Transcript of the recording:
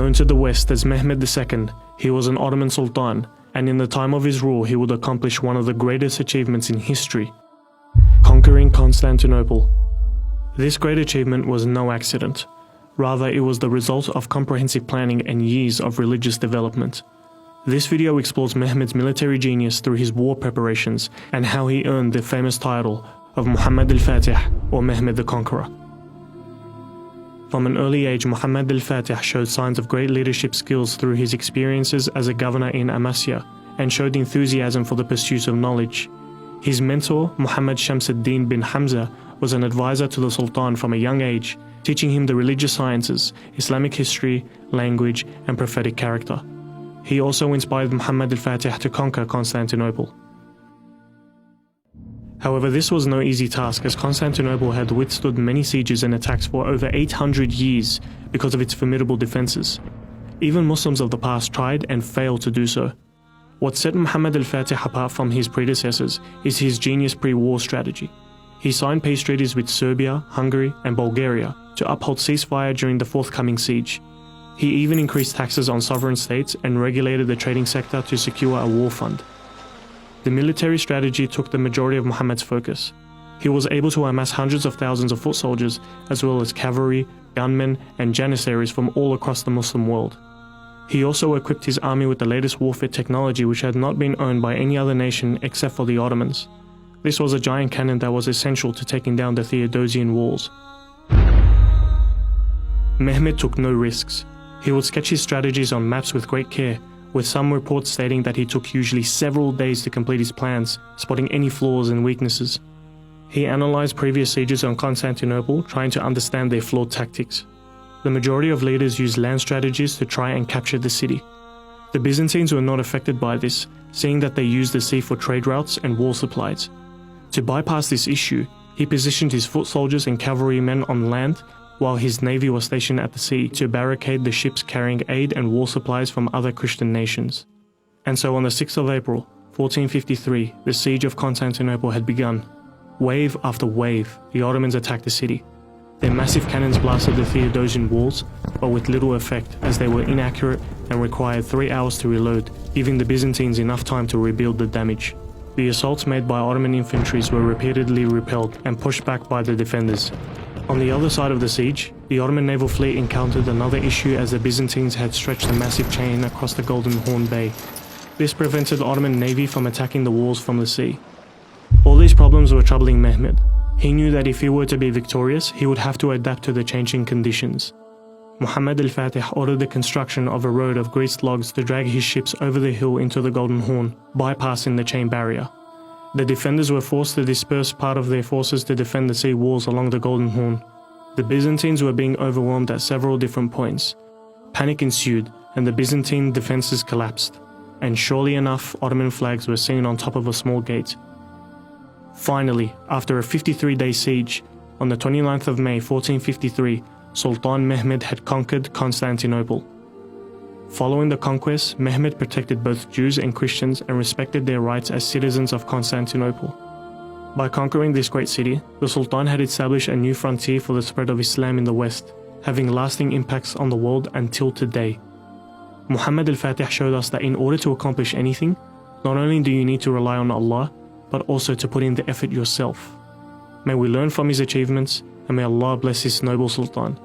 Known to the West as Mehmed II, he was an Ottoman Sultan, and in the time of his rule he would accomplish one of the greatest achievements in history: conquering Constantinople. This great achievement was no accident. Rather, it was the result of comprehensive planning and years of religious development. This video explores Mehmed's military genius through his war preparations and how he earned the famous title of Muhamad Alfatih, or Mehmed the Conqueror. From an early age, Muhamad Alfatih showed signs of great leadership skills through his experiences as a governor in Amasya and showed enthusiasm for the pursuit of knowledge. His mentor, Muhammad Shamsuddin bin Hamza, was an advisor to the Sultan from a young age, teaching him the religious sciences, Islamic history, language, and prophetic character. He also inspired Muhammad Alfatih to conquer Constantinople. However, this was no easy task, as Constantinople had withstood many sieges and attacks for over 800 years because of its formidable defenses. Even Muslims of the past tried and failed to do so. What set Muhammad Alfatih apart from his predecessors is his genius pre-war strategy. He signed peace treaties with Serbia, Hungary, and Bulgaria to uphold ceasefire during the forthcoming siege. He even increased taxes on sovereign states and regulated the trading sector to secure a war fund. The military strategy took the majority of Muhammad's focus. He was able to amass hundreds of thousands of foot soldiers, as well as cavalry, gunmen, and janissaries from all across the Muslim world. He also equipped his army with the latest warfare technology, which had not been owned by any other nation except for the Ottomans. This was a giant cannon that was essential to taking down the Theodosian walls. Mehmed took no risks. He would sketch his strategies on maps with great care, with some reports stating that he took usually several days to complete his plans, spotting any flaws and weaknesses. He analyzed previous sieges on Constantinople, trying to understand their flawed tactics. The majority of leaders used land strategies to try and capture the city. The Byzantines were not affected by this, seeing that they used the sea for trade routes and war supplies. To bypass this issue, he positioned his foot soldiers and cavalrymen on land, while his navy was stationed at the sea to barricade the ships carrying aid and war supplies from other Christian nations. And so on the 6th of April, 1453, the siege of Constantinople had begun. Wave after wave, the Ottomans attacked the city. Their massive cannons blasted the Theodosian walls, but with little effect, as they were inaccurate and required 3 hours to reload, giving the Byzantines enough time to rebuild the damage. The assaults made by Ottoman infantries were repeatedly repelled and pushed back by the defenders. On the other side of the siege, the Ottoman naval fleet encountered another issue, as the Byzantines had stretched a massive chain across the Golden Horn Bay. This prevented the Ottoman navy from attacking the walls from the sea. All these problems were troubling Mehmed. He knew that if he were to be victorious, he would have to adapt to the changing conditions. Muhammad Alfatih ordered the construction of a road of greased logs to drag his ships over the hill into the Golden Horn, bypassing the chain barrier. The defenders were forced to disperse part of their forces to defend the sea walls along the Golden Horn. The Byzantines were being overwhelmed at several different points. Panic ensued, and the Byzantine defenses collapsed. And surely enough, Ottoman flags were seen on top of a small gate. Finally, after a 53-day siege, on the 29th of May 1453, Sultan Mehmed had conquered Constantinople. Following the conquest, Mehmed protected both Jews and Christians and respected their rights as citizens of Constantinople. By conquering this great city, the Sultan had established a new frontier for the spread of Islam in the West, having lasting impacts on the world until today. Muhammad Alfatih showed us that in order to accomplish anything, not only do you need to rely on Allah, but also to put in the effort yourself. May we learn from his achievements, and may Allah bless his noble Sultan.